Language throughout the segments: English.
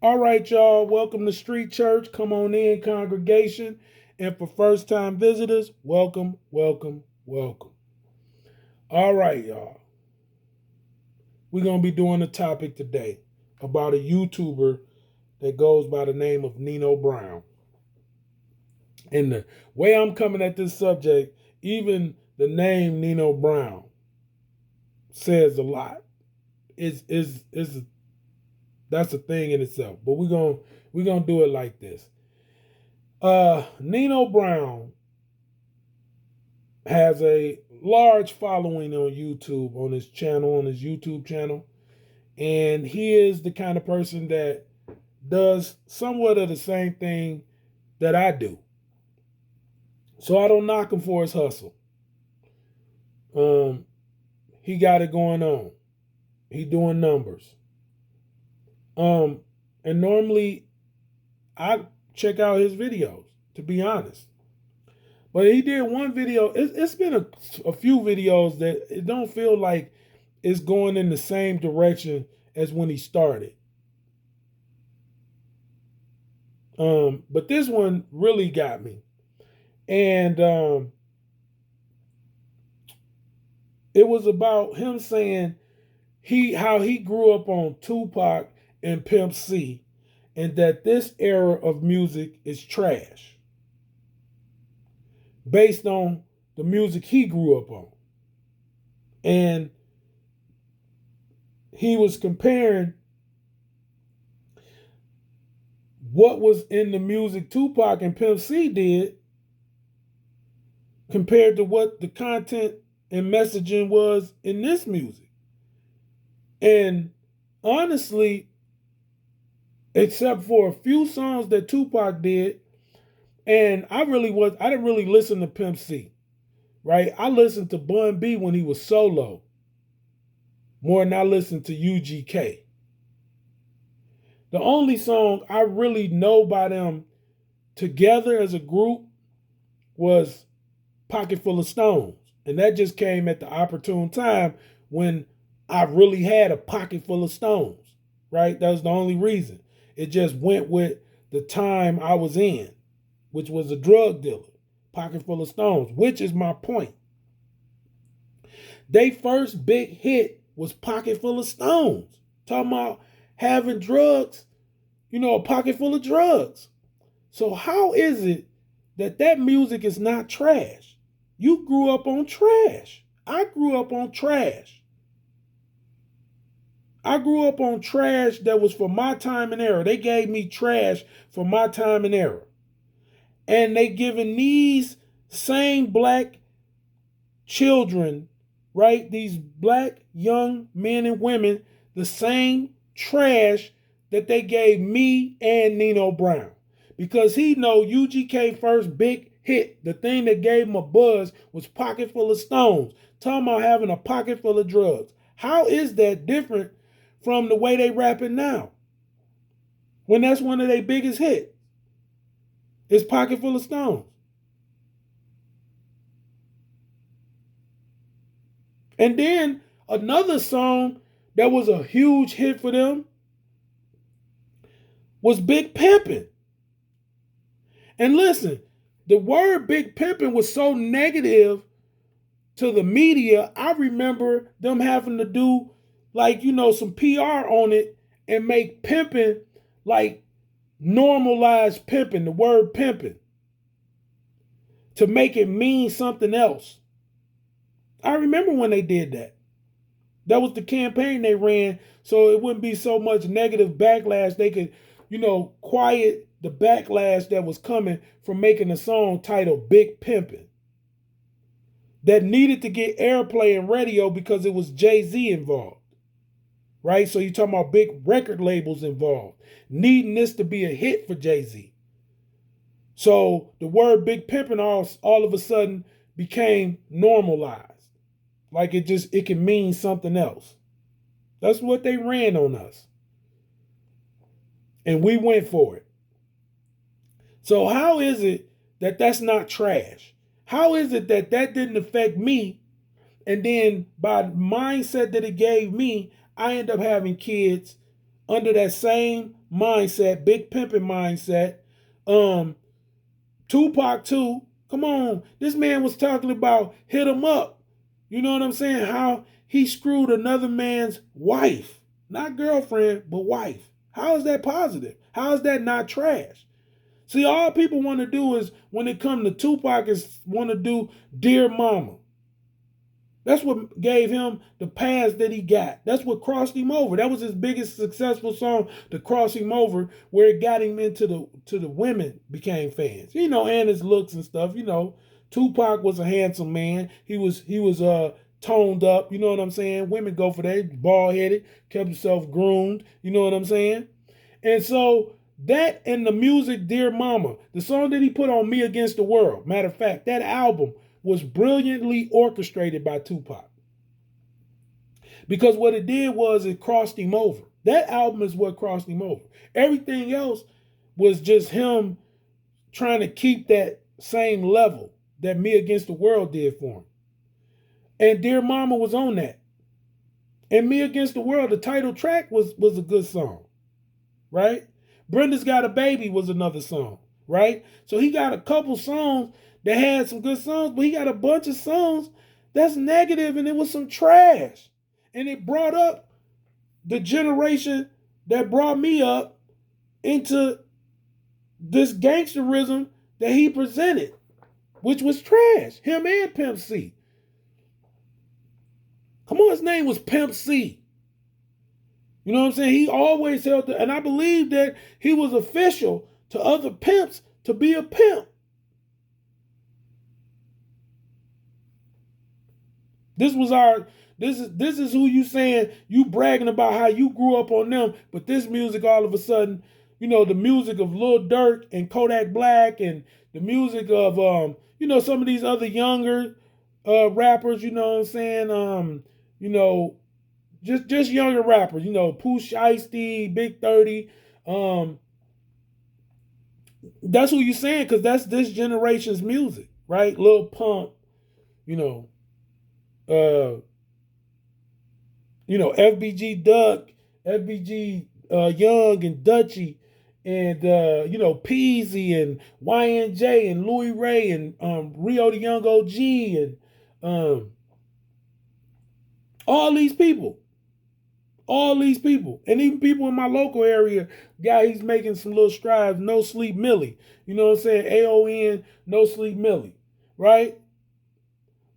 All right, y'all. Welcome to Street Church. Come on in, congregation. And for first time visitors, welcome, welcome, welcome. All right, y'all. We're going to be doing a topic today about a YouTuber that goes by the name of NINO Brown. And the way I'm coming at this subject, even the name NINO Brown says a lot. Is That's a thing in itself. But we're gonna do it like this. NINO Brown has a large following on YouTube, on his YouTube channel. And he is the kind of person that does somewhat of the same thing that I do. So I don't knock him for his hustle. He got it going on. He doing numbers. And normally I check out his videos, to be honest. But he did one video. It's been a few videos that it don't feel like it's going in the same direction as when he started. But this one really got me. And it was about him saying how he grew up on Tupac and Pimp C, and that this era of music is trash based on the music he grew up on. And he was comparing what was in the music Tupac and Pimp C did compared to what the content and messaging was in this music. And honestly, except for a few songs that Tupac did, and I didn't really listen to Pimp C, right? I listened to Bun B when he was solo more than I listened to UGK. The only song I really know by them together as a group was Pocket Full of Stones. And that just came at the opportune time when I really had a pocket full of stones, right? That was the only reason. It just went with the time I was in, which was a drug dealer, pocket full of stones, which is my point. They first big hit was Pocket Full of Stones. Talking about having drugs, a pocket full of drugs. So how is it that music is not trash? You grew up on trash. I grew up on trash. I grew up on trash that was for my time and era. They gave me trash for my time and era. And they giving these same black children, right? These black young men and women, the same trash that they gave me and NINO Brown. Because he know UGK first big hit, the thing that gave him a buzz was Pocket Full of Stones. Talking about having a pocket full of drugs. How is that different from the way they rapping now? When that's one of their biggest hits. It's Pocket Full of Stones. And then another song that was a huge hit for them was Big Pimpin'. And listen, the word Big Pimpin' was so negative to the media. I remember them having to do some PR on it and make pimping like normalize pimping, the word pimping, to make it mean something else. I remember when they did that. That was the campaign they ran, so it wouldn't be so much negative backlash. They could, quiet the backlash that was coming from making a song titled Big Pimpin', that needed to get airplay in radio because it was Jay-Z involved, right? So you're talking about big record labels involved, needing this to be a hit for Jay-Z. So the word Big Pimpin' all of a sudden became normalized. Like it can mean something else. That's what they ran on us. And we went for it. So how is it that that's not trash? How is it that didn't affect me? And then by the mindset that it gave me, I end up having kids under that same mindset, big pimping mindset. Tupac too. Come on, this man was talking about hit him up. You know what I'm saying? How he screwed another man's wife, not girlfriend, but wife. How is that positive? How is that not trash? See, all people want to do is, when it comes to Tupac, is want to do Dear Mama. That's what gave him the pass that he got. That's what crossed him over. That was his biggest successful song to cross him over, where it got him into the women became fans. You know, and his looks and stuff. You know, Tupac was a handsome man. He was toned up. You know what I'm saying? Women go for that. Bald headed, kept himself groomed. You know what I'm saying? And so that and the music, Dear Mama, the song that he put on Me Against the World. Matter of fact, that album was brilliantly orchestrated by Tupac. Because what it did was it crossed him over. That album is what crossed him over. Everything else was just him trying to keep that same level that Me Against the World did for him. And Dear Mama was on that. And Me Against the World, the title track was a good song, right? Brenda's Got a Baby was another song, right? So he got a couple songs that had some good songs, but he got a bunch of songs that's negative, and it was some trash. And it brought up the generation that brought me up into this gangsterism that he presented, which was trash. Him and Pimp C. Come on, his name was Pimp C. You know what I'm saying? He always held and I believe that he was official to other pimps to be a pimp. This is who you saying you bragging about how you grew up on them, but this music all of a sudden, you know, the music of Lil Durk and Kodak Black and the music of you know, some of these other younger rappers, you know what I'm saying? You know, just younger rappers, you know, Pooh Shiesty, Big 30. That's who you saying, because that's this generation's music, right? Lil Pump, you know, FBG Duck, FBG Young and Dutchy, and you know, Peasy and YNJ and Louis Ray and Rio the Young OG and all these people. And even people in my local area, guy, he's making some little strides. No Sleep Millie. You know what I'm saying? AON, No Sleep Millie. Right?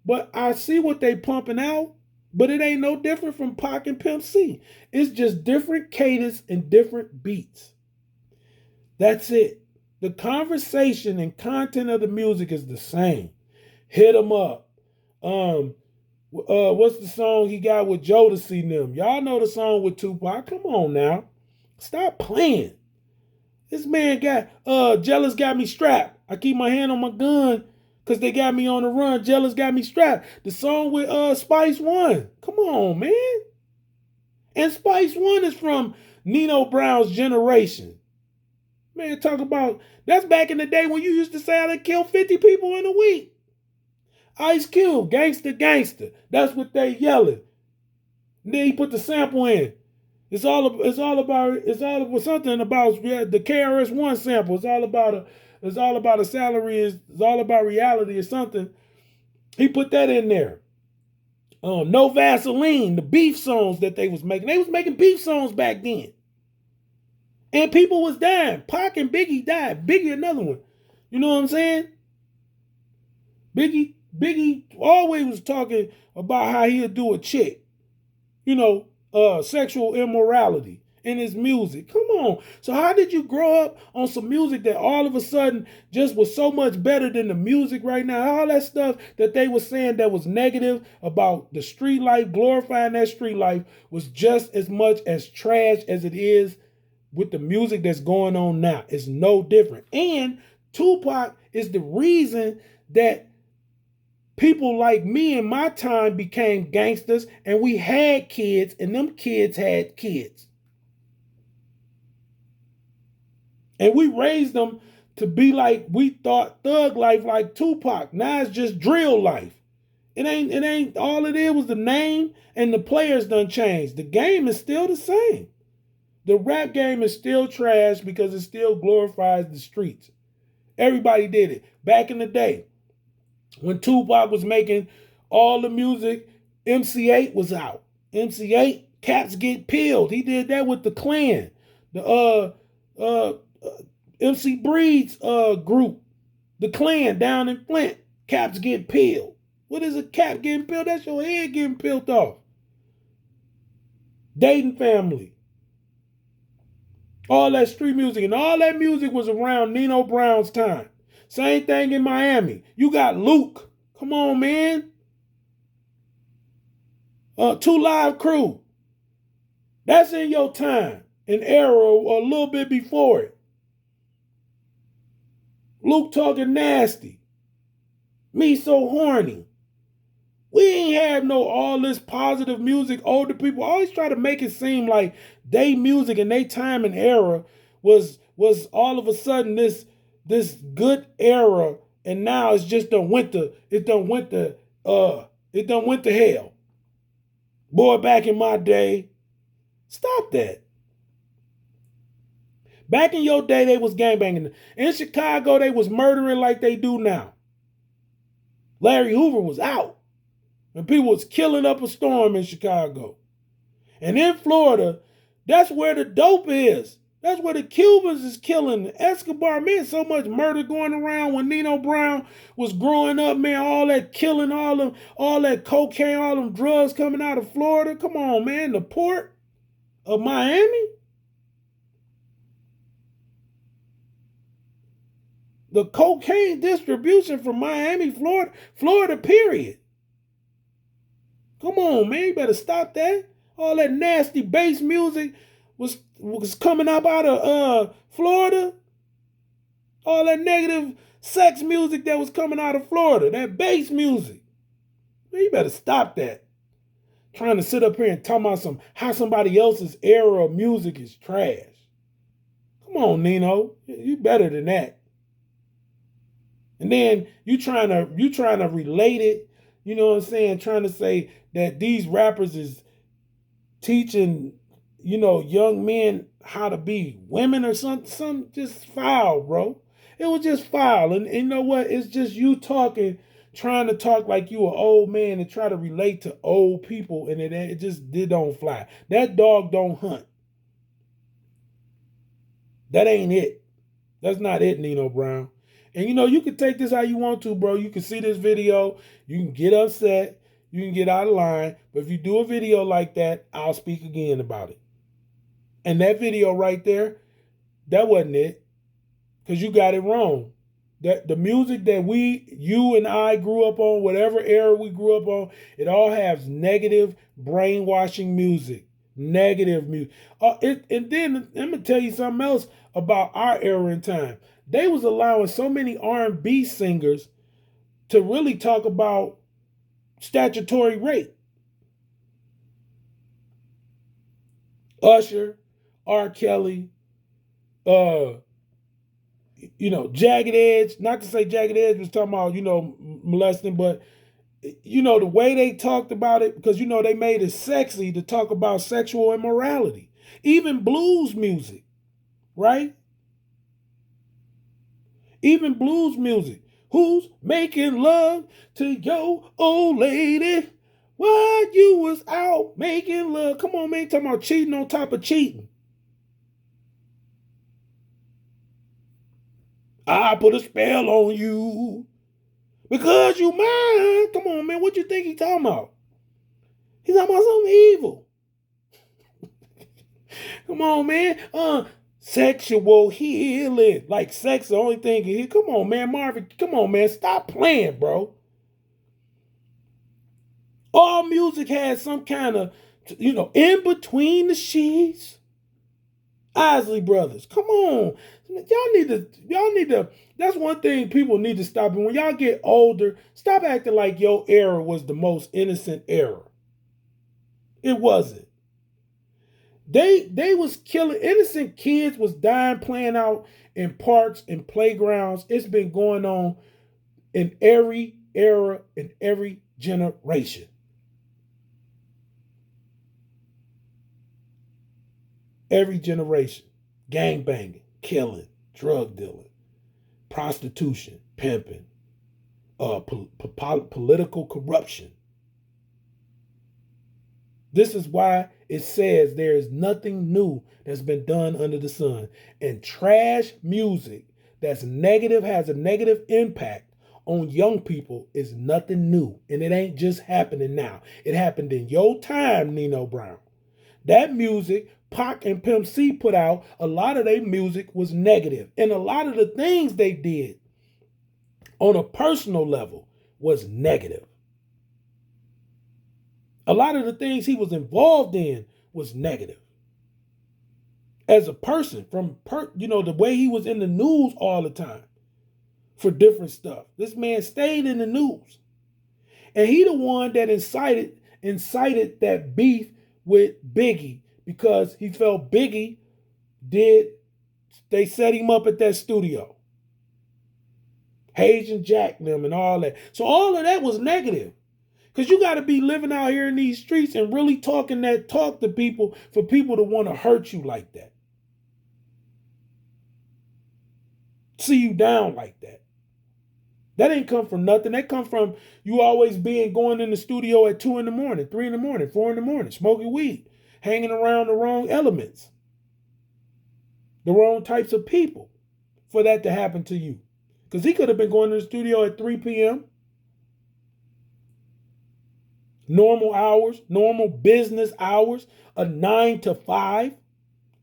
But I see what they pumping out, but it ain't no different from Pac and Pimp C. It's just different cadence and different beats. That's it. The conversation and content of the music is the same. Hit 'em up. What's the song he got with Jodeci and them? Y'all know the song with Tupac. Come on now. Stop playing. This man got, Jealous got me strapped. I keep my hand on my gun because they got me on the run. Jealous got me strapped. The song with Spice One. Come on, man. And Spice One is from Nino Brown's generation. Man, talk about, that's back in the day when you used to say I done killed 50 people in a week. Ice Cube, gangster, gangster. That's what they yelling. And then he put the sample in. It's all about something about the KRS-One sample. It's all about a salary. It's all about reality or something. He put that in there. No Vaseline, the beef songs that they was making. They was making beef songs back then. And people was dying. Pac and Biggie died. Biggie another one. You know what I'm saying? Biggie always was talking about how he'll do a chick. You know, sexual immorality in his music. Come on. So how did you grow up on some music that all of a sudden just was so much better than the music right now? All that stuff that they were saying that was negative about the street life, glorifying that street life, was just as much as trash as it is with the music that's going on now. It's no different. And Tupac is the reason that people like me in my time became gangsters, and we had kids, and them kids had kids. And we raised them to be like, we thought thug life like Tupac. Now it's just drill life. It ain't all it is was the name, and the players done changed. The game is still the same. The rap game is still trash because it still glorifies the streets. Everybody did it. Back in the day, when Tupac was making all the music, MC8 was out. MC8, Cats Get Peeled. He did that with the Clan. The MC Breed's group, the Clan down in Flint. Caps Get Peeled. What is a cap getting peeled? That's your head getting peeled off. Dayton Family. All that street music, and all that music was around Nino Brown's time. Same thing in Miami. You got Luke. Come on, man. 2 Live Crew. That's in your time. An era or a little bit before it. Luke talking nasty. Me so horny. We ain't have no all this positive music. Older people always try to make it seem like they music and they time and era was all of a sudden this good era, and now it's just done went to hell. Boy, back in my day, stop that. Back in your day, they was gangbanging. In Chicago, they was murdering like they do now. Larry Hoover was out. And people was killing up a storm in Chicago. And in Florida, that's where the dope is. That's where the Cubans is killing. Escobar, man, so much murder going around when Nino Brown was growing up, man. All that killing, all that cocaine, all them drugs coming out of Florida. Come on, man. The port of Miami. The cocaine distribution from Miami, Florida, period. Come on, man, you better stop that. All that nasty bass music was coming up out of Florida. All that negative sex music that was coming out of Florida, that bass music. Man, you better stop that. Trying to sit up here and talk about how somebody else's era of music is trash. Come on, Nino, you better than that. And then you trying to relate it. You know what I'm saying? Trying to say that these rappers is teaching, young men how to be women or something just foul, bro. It was just foul. And you know what? It's just you trying to talk like you an old man and try to relate to old people, and it don't fly. That dog don't hunt. That ain't it. That's not it, Nino Brown. And you can take this how you want to, bro. You can see this video. You can get upset. You can get out of line. But if you do a video like that, I'll speak again about it. And that video right there, that wasn't it. Because you got it wrong. That the music that you and I grew up on, whatever era we grew up on, it all has negative brainwashing music. Negative music. And then I'm going to tell you something else about our era in time. They was allowing so many R&B singers to really talk about statutory rape. Usher, R. Kelly, Jagged Edge. Not to say Jagged Edge was talking about, molesting, but, the way they talked about it, because, they made it sexy to talk about sexual immorality. Even blues music, right? Even blues music. Who's making love to your old lady while you was out making love? Come on, man. Talking about cheating on top of cheating. I put a spell on you because you mine. Come on, man. What you think he talking about? He's talking about something evil. Come on, man. Sexual healing. Like sex the only thing you hear. Come on, man. Marvin, come on, man. Stop playing, bro. All music has some kind of, in between the sheets. Isley Brothers. Come on. Y'all need to, that's one thing people need to stop. And when y'all get older, stop acting like your era was the most innocent era. It wasn't. They was killing innocent kids, was dying playing out in parks and playgrounds. It's been going on in every era, in every generation. Every generation. Gang banging, killing, drug dealing, prostitution, pimping, political corruption. This is why it says there is nothing new that's been done under the sun. And trash music that's negative, has a negative impact on young people is nothing new. And it ain't just happening now. It happened in your time, NINO BROWN. That music Pac and Pimp C put out, a lot of their music was negative. And a lot of the things they did on a personal level was negative. A lot of the things he was involved in was negative. As a person, the way he was in the news all the time for different stuff. This man stayed in the news. And he the one that incited that beef with Biggie, because he felt Biggie they set him up at that studio. Hayes and Jack them and all that. So all of that was negative. Because you got to be living out here in these streets and really talk to people for people to want to hurt you like that. See you down like that. That ain't come from nothing. That come from you always going in the studio at 2 in the morning, 3 in the morning, 4 in the morning, smoking weed, hanging around the wrong elements, the wrong types of people for that to happen to you. Because he could have been going to the studio at 3 p.m., normal hours, normal business hours, a 9 to 5.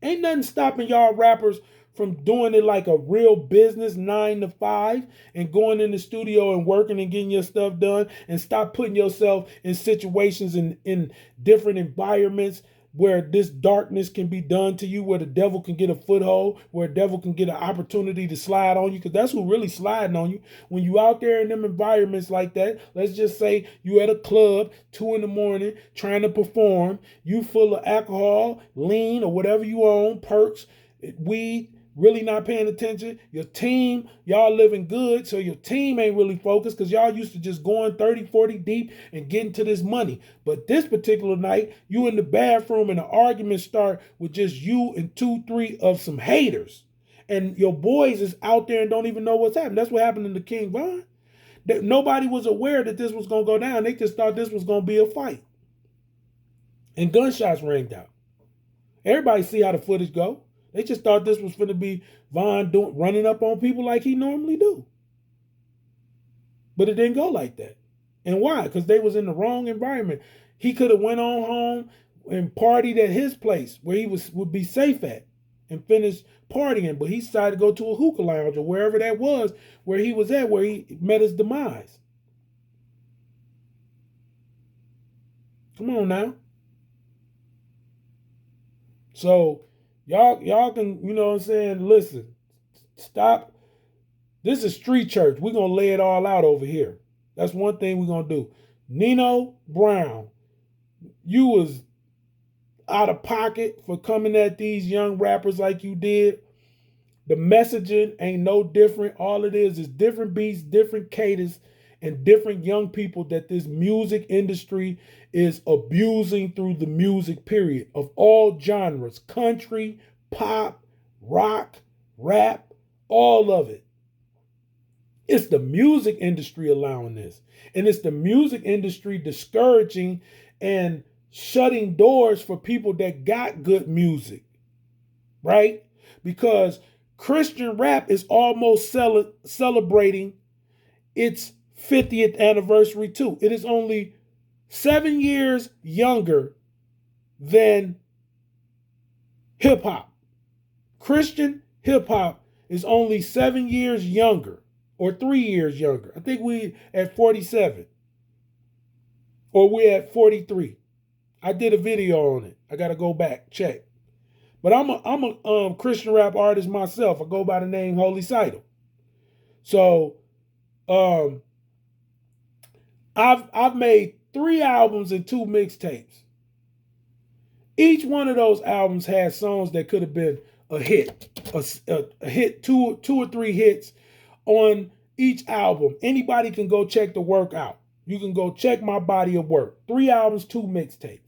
Ain't nothing stopping y'all rappers from doing it like a real business 9 to 5 and going in the studio and working and getting your stuff done, and stop putting yourself in situations in different environments where this darkness can be done to you, where the devil can get a foothold, where the devil can get an opportunity to slide on you, because that's who really sliding on you. When you out there in them environments like that, let's just say you at a club, 2 in the morning, trying to perform, you full of alcohol, lean, or whatever you own, perks, weed, really not paying attention. Your team, y'all living good, so your team ain't really focused because y'all used to just going 30, 40 deep and getting to this money. But this particular night, you in the bathroom and the arguments start with just you and 2, 3 of some haters. And your boys is out there and don't even know what's happening. That's what happened in the King Von. Nobody was aware that this was going to go down. They just thought this was going to be a fight. And gunshots rang out. Everybody see how the footage go. They just thought this was going to be Von running up on people like he normally do. But it didn't go like that. And why? Because they was in the wrong environment. He could have went on home and partied at his place where he would be safe at and finish partying. But he decided to go to a hookah lounge or wherever that was, where he was at, where he met his demise. Come on now. So y'all can, you know what I'm saying, listen, stop. This is street church. We're going to lay it all out over here. That's one thing we're going to do. NINO BROWN, you was out of pocket for coming at these young rappers like you did. The messaging ain't no different. All it is different beats, different cadence, and different young people that this music industry is abusing through the music, period, of all genres, country, pop, rock, rap, all of it. It's the music industry allowing this. And it's the music industry discouraging and shutting doors for people that got good music, right? Because Christian rap is almost celebrating its 50th anniversary too. It is only 7 years younger than hip hop. Christian hip hop is only 7 years younger, or 3 years younger. I think we at 47, or we're at 43. I did a video on it. I got to go back, check. But I'm a Christian rap artist myself. I go by the name Holy Seidel. So I've made 3 albums and 2 mixtapes. Each one of those albums had songs that could have been a hit, a hit, two or 3 hits on each album. Anybody can go check the work out. You can go check my body of work. 3 albums, 2 mixtapes.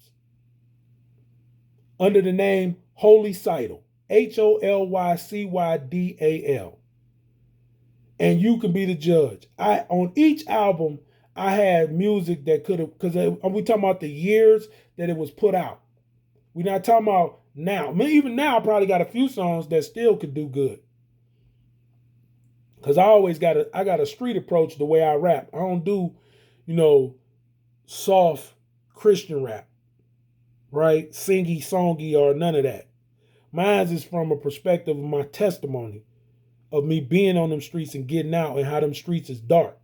Under the name Holycydal. HOLYCYDAL. And you can be the judge. On each album, I had music that could have, because we talking about the years that it was put out. We're not talking about now. I mean, even now, I probably got a few songs that still could do good. Because I got a street approach the way I rap. I don't do, soft Christian rap, right? Singy, songy, or none of that. Mine is from a perspective of my testimony of me being on them streets and getting out, and how them streets is dark.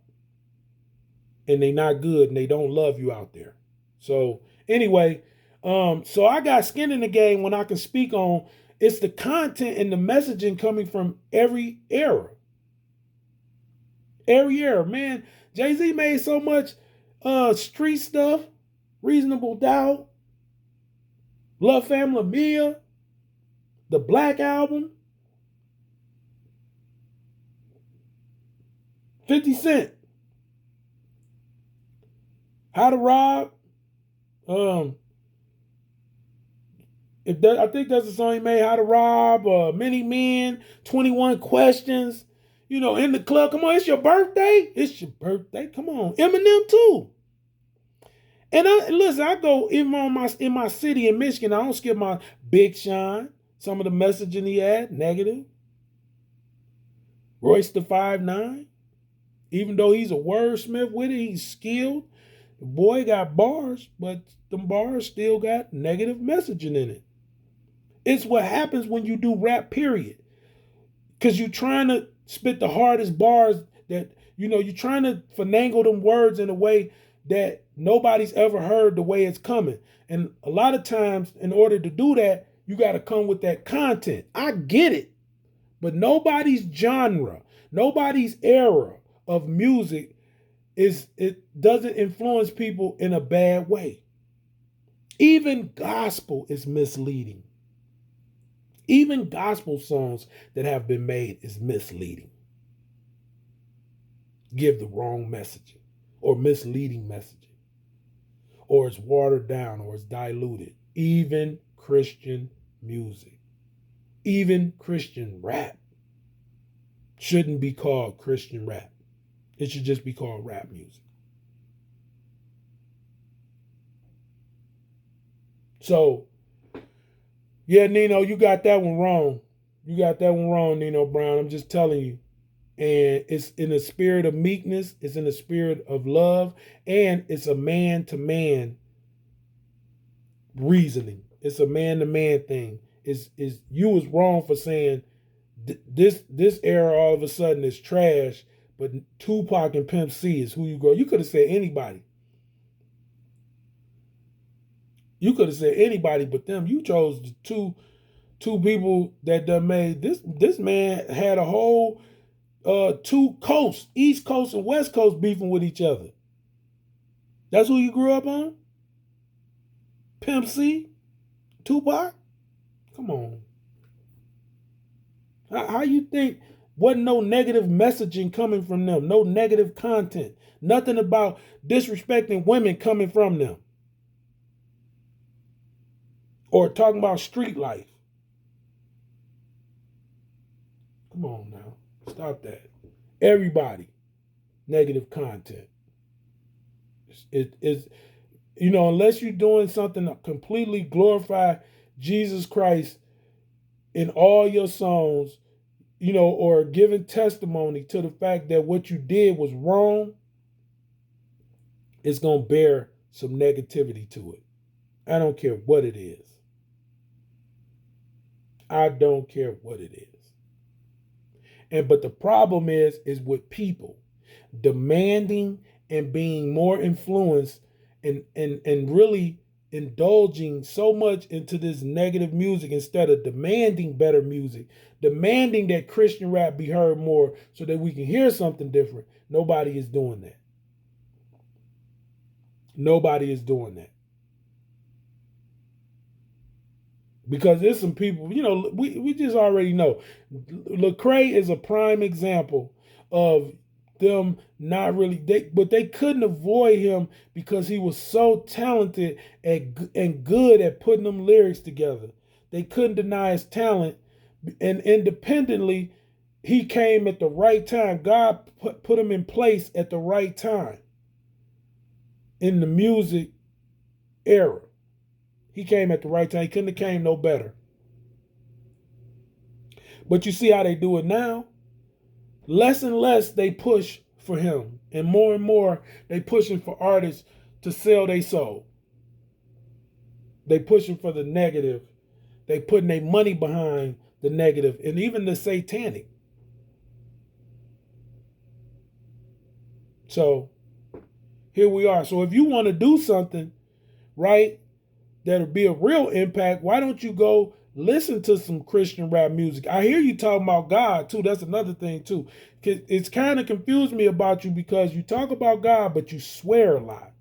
And they not good, and they don't love you out there. So anyway, so I got skin in the game when I can speak on it's the content and the messaging coming from every era. Every era, man. Jay-Z made so much street stuff, Reasonable Doubt, La Family Mia, the Black Album, 50 Cent, How to Rob. I think that's the song he made, How to Rob, Many Men, 21 Questions. In the club, come on, it's your birthday. It's your birthday. Come on. Eminem too. And I go even in my city in Michigan, I don't skip my Big Sean. Some of the messaging he had, negative. Royce the 5'9", even though he's a wordsmith with it, he's skilled. The boy got bars, but them bars still got negative messaging in it. It's what happens when you do rap, period. Because you're trying to spit the hardest bars that, you're trying to finagle them words in a way that nobody's ever heard the way it's coming. And a lot of times, in order to do that, you got to come with that content. I get it. But nobody's genre, nobody's era of music it doesn't influence people in a bad way. Even gospel is misleading. Even gospel songs that have been made is misleading. Give the wrong messaging or misleading messaging, or it's watered down or it's diluted. Even Christian music, even Christian rap shouldn't be called Christian rap. It should just be called rap music. So, yeah, Nino, you got that one wrong. You got that one wrong, Nino Brown. I'm just telling you. And it's in the spirit of meekness. It's in the spirit of love. And it's a man-to-man reasoning. It's a man-to-man thing. You was wrong for saying this era all of a sudden is trash, but Tupac and Pimp C is who you go. You could have said anybody. You could have said anybody but them. You chose the two people that done made this. This man had a whole two coasts, East Coast and West Coast, beefing with each other. That's who you grew up on? Pimp C? Tupac? Come on. How you think wasn't no negative messaging coming from them? No negative content. Nothing about disrespecting women coming from them. Or talking about street life. Come on now. Stop that. Everybody. Negative content. It's unless you're doing something to completely glorify Jesus Christ in all your songs, or giving testimony to the fact that what you did was wrong, it's going to bear some negativity to it. I don't care what it is. I don't care what it is. But the problem is with people demanding and being more influenced and really indulging so much into this negative music instead of demanding better music, demanding that Christian rap be heard more so that we can hear something different. Nobody is doing that. Nobody is doing that. Because there's some people, we just already know. Lecrae is a prime example of them not really, but they couldn't avoid him because he was so talented and good at putting them lyrics together. they couldn't deny his talent, and independently, he came at the right time. God put him in place at the right time in the music era. He came at the right time. He couldn't have came no better. But you see how they do it now? Less and less they push for him, and more they pushing for artists to sell their soul. They pushing for the negative. They putting their money behind the negative, and even the satanic. So here we are. So if you want to do something, right, that'll be a real impact, why don't you go listen to some Christian rap music? I hear you talking about God too. That's another thing too. It's kind of confused me about you because you talk about God, but you swear a lot.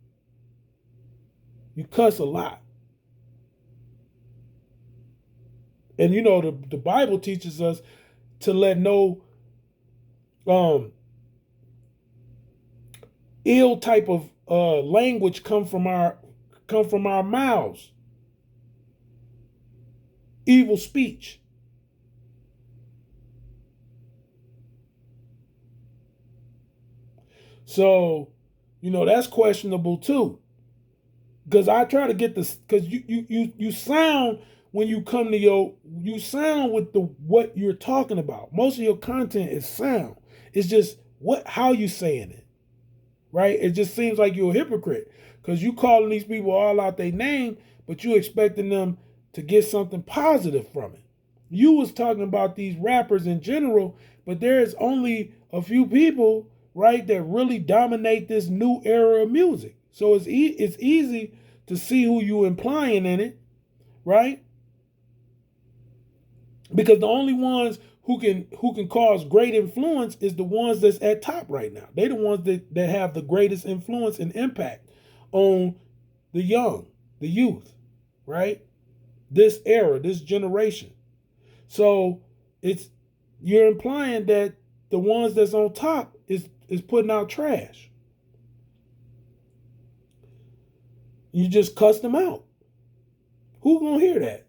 You cuss a lot. And you know, the Bible teaches us to let no ill type of language come from our mouths. Evil speech. So, you know, that's questionable too. Because I try to get this, because you sound, when you come to you sound with what you're talking about. Most of your content is sound. It's just how you saying it, right? It just seems like you're a hypocrite because you calling these people all out their name, but you expecting them to get something positive from it. You was talking about these rappers in general, but there's only a few people, right, that really dominate this new era of music. So it's easy to see who you implying in it, right? Because the only ones who can cause great influence is the ones that's at top right now. They the ones that have the greatest influence and impact on the young, the youth, right? This era, this generation. So you're implying that the ones that's on top is putting out trash. You just cuss them out. Who gonna hear that?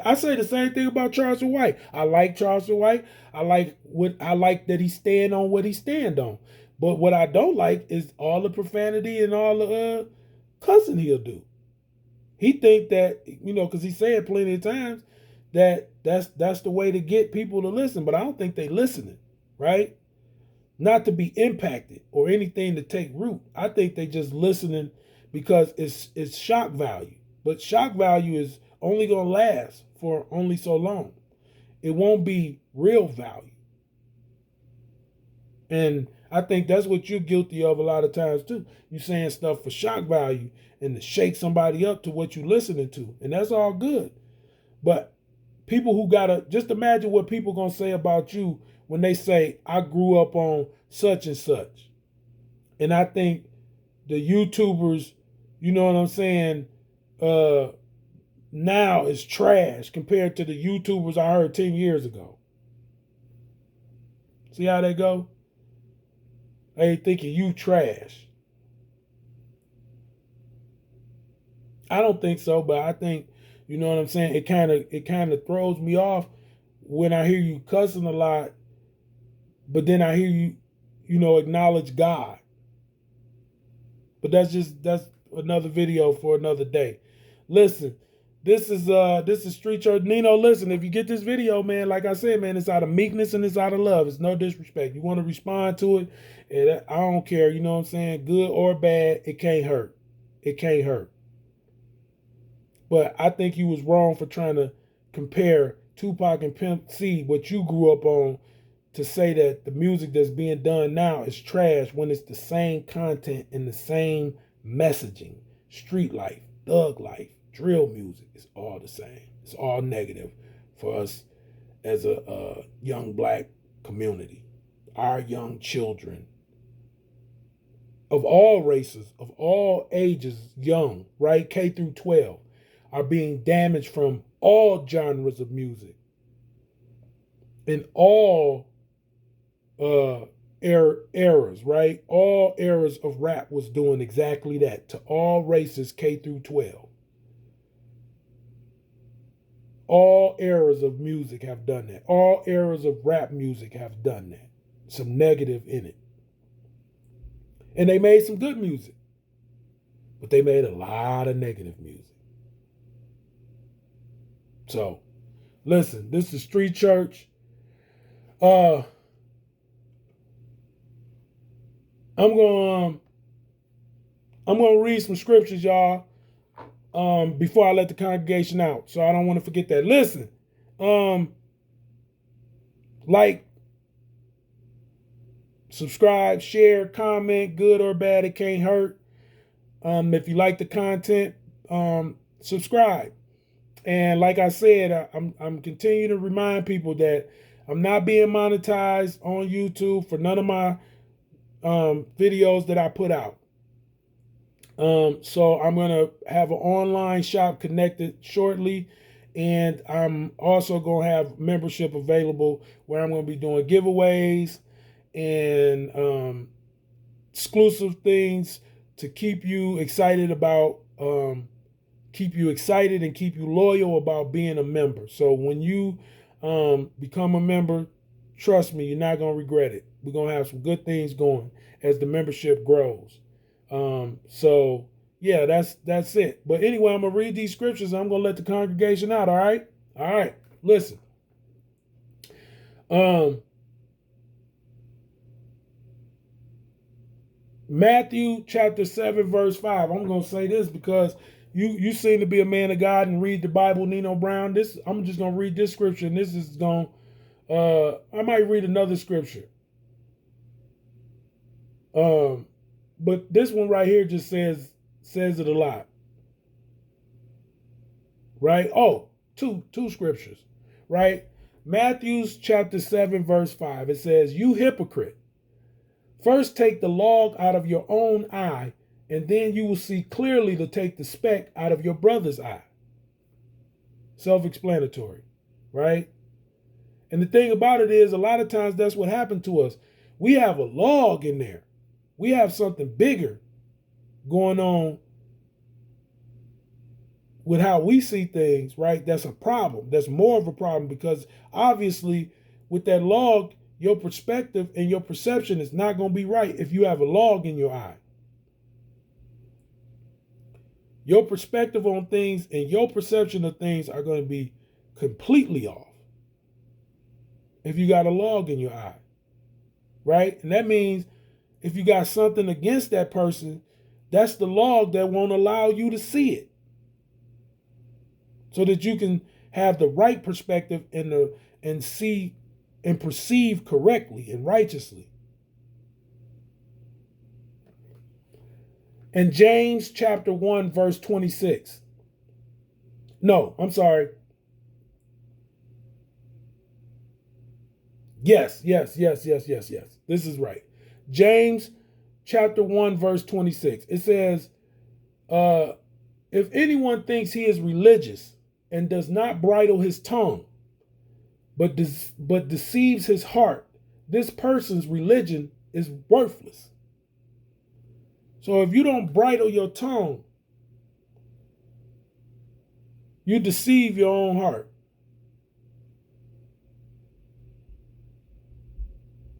I say the same thing about Charleston White. I like Charleston White. I like that he stand on what he stand on. But what I don't like is all the profanity and all the cussing he'll do. He think that, you know, because he said plenty of times that that's the way to get people to listen. But I don't think they listening, right? Not to be impacted or anything to take root. I think they just listening because it's shock value. But shock value is only going to last for only so long. It won't be real value. And I think that's what you're guilty of a lot of times too. You saying stuff for shock value and to shake somebody up to what you're listening to. And that's all good. But people who just imagine what people going to say about you when they say, I grew up on such and such. And I think the YouTubers, you know what I'm saying, now is trash compared to the YouTubers I heard 10 years ago. See how they go? They thinking you trash. I don't think so, but I think, you know what I'm saying, it kind of throws me off when I hear you cussing a lot, but then I hear you, you know, acknowledge God. But that's another video for another day. Listen, this is Street Church. Nino, listen, if you get this video, man, like I said, man, it's out of meekness and it's out of love. It's no disrespect. You want to respond to it, and I don't care, you know what I'm saying, good or bad, it can't hurt. It can't hurt. But I think you was wrong for trying to compare Tupac and Pimp C, what you grew up on, to say that the music that's being done now is trash when it's the same content and the same messaging. Street life, thug life, drill music, it's all the same. It's all negative for us as a young black community. Our young children of all races, of all ages, young, right? K through 12, are being damaged from all genres of music. In all eras, right? All eras of rap was doing exactly that to all races K through 12. All eras of music have done that. All eras of rap music have done that. Some negative in it. And they made some good music, but they made a lot of negative music. So, listen, this is Street Church. I'm going to read some scriptures, y'all, before I let the congregation out. So I don't want to forget that. Listen, like, subscribe, share, comment, good or bad, it can't hurt. If you like the content, subscribe. And like I said, I'm continuing to remind people that I'm not being monetized on YouTube for none of my videos that I put out. So I'm going to have an online shop connected shortly. And I'm also going to have membership available where I'm going to be doing giveaways and exclusive things to keep you excited about, keep you excited and keep you loyal about being a member. So when you become a member, trust me, you're not going to regret it. We're going to have some good things going as the membership grows. So yeah, that's it. But anyway, I'm going to read these scriptures. I'm going to let the congregation out. All right. Listen, Matthew chapter 7, verse 5. I'm going to say this because you seem to be a man of God and read the Bible, Nino Brown. I'm just going to read this scripture, and this is going I might read another scripture. But this one right here just says it a lot. Right? Oh, two scriptures. Right? Matthew's chapter 7, verse 5. It says, "You hypocrite, first take the log out of your own eye, and then you will see clearly to take the speck out of your brother's eye." Self-explanatory, right? And the thing about it is, a lot of times that's what happened to us. We have a log in there. We have something bigger going on with how we see things, right? That's a problem. That's more of a problem because obviously with that log, your perspective and your perception is not going to be right if you have a log in your eye. Your perspective on things and your perception of things are going to be completely off if you got a log in your eye, right? And that means if you got something against that person, that's the log that won't allow you to see it so that you can have the right perspective and see and perceive correctly and righteously. And James chapter 1, verse 26. No, I'm sorry. Yes. This is right. James chapter 1, verse 26. It says, if anyone thinks he is religious and does not bridle his tongue, but deceives his heart, this person's religion is worthless. So if you don't bridle your tongue, you deceive your own heart.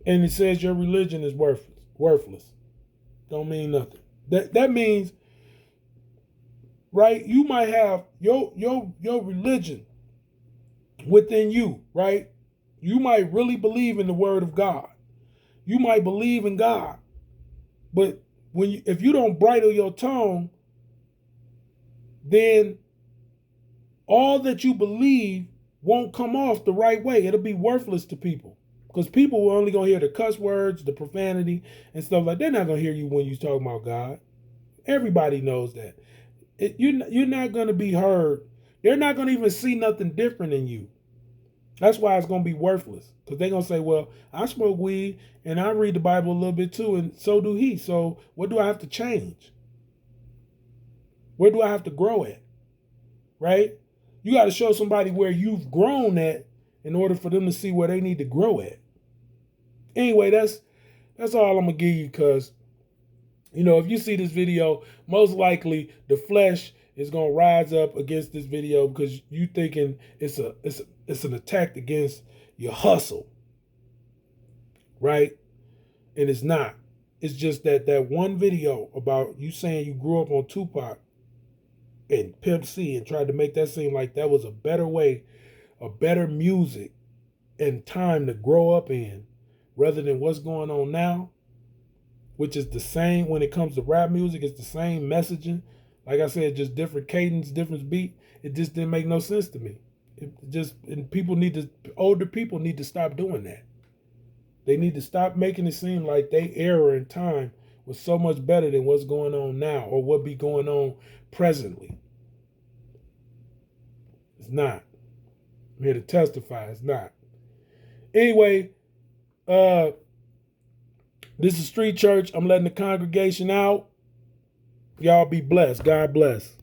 And it says your religion is worthless. Don't mean nothing. That means, right, you might have your religion within you, right? You might really believe in the word of God. You might believe in God. But if you don't bridle your tongue, then all that you believe won't come off the right way. It'll be worthless to people. Because people will only going to hear the cuss words, the profanity, and stuff like that. They're not going to hear you when you talk about God. Everybody knows that. You're not going to be heard. They're not going to even see nothing different in you. That's why it's going to be worthless. Because they're going to say, well, I smoke weed and I read the Bible a little bit too, and so do he. So what do I have to change? Where do I have to grow at? Right? You got to show somebody where you've grown at in order for them to see where they need to grow at. Anyway, that's all I'm going to give you because, if you see this video, most likely the flesh is gonna rise up against this video because you thinking it's an attack against your hustle, right? And it's not. It's just that one video about you saying you grew up on Tupac and Pimp C and tried to make that seem like that was a better way, a better music and time to grow up in, rather than what's going on now, which is the same when it comes to rap music. It's the same messaging. Like I said, just different cadence, different beat. It just didn't make no sense to me. Older people need to stop doing that. They need to stop making it seem like they era in time was so much better than what's going on now or what be going on presently. It's not. I'm here to testify. It's not. Anyway, this is Street Church. I'm letting the congregation out. Y'all be blessed. God bless.